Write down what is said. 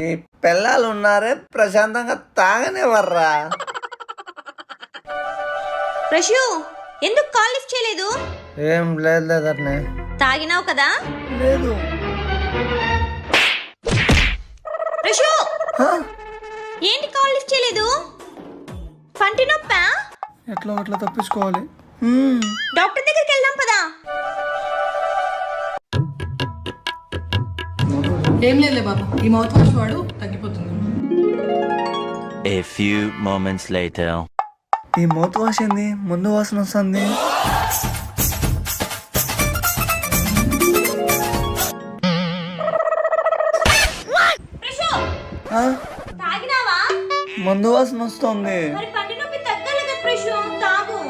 ఈ పిల్లలు ఉన్నారే ప్రశాంతంగా తాగనివ్వర్రా. ప్రశు ఎందుకు కాల్ లిఫ్ట్ చేయలేదు? ఏం లేదనే. తాగినావు కదా? లేదు. ప్రశు ఏంటి కాల్ లిఫ్ట్ చేయలేదు? పంటి నొప్పా? ఎట్లా తప్పించుకోవాలి. డాక్టర్ దగ్గరికి వెళ్దాం పదా. ఏం లేదులే బాబు, ఈ మౌత్ వాష్ వాడు తగ్గిపోతుంది. A few moments later. ఈ మౌత్ వాష్ ఏంది ముందు వాసన వస్తుంది? తాగినావా? ముందు వాసన వస్తుంది. మరి పంటి నొప్పి తగ్గలేదు ప్రశు, తాగు.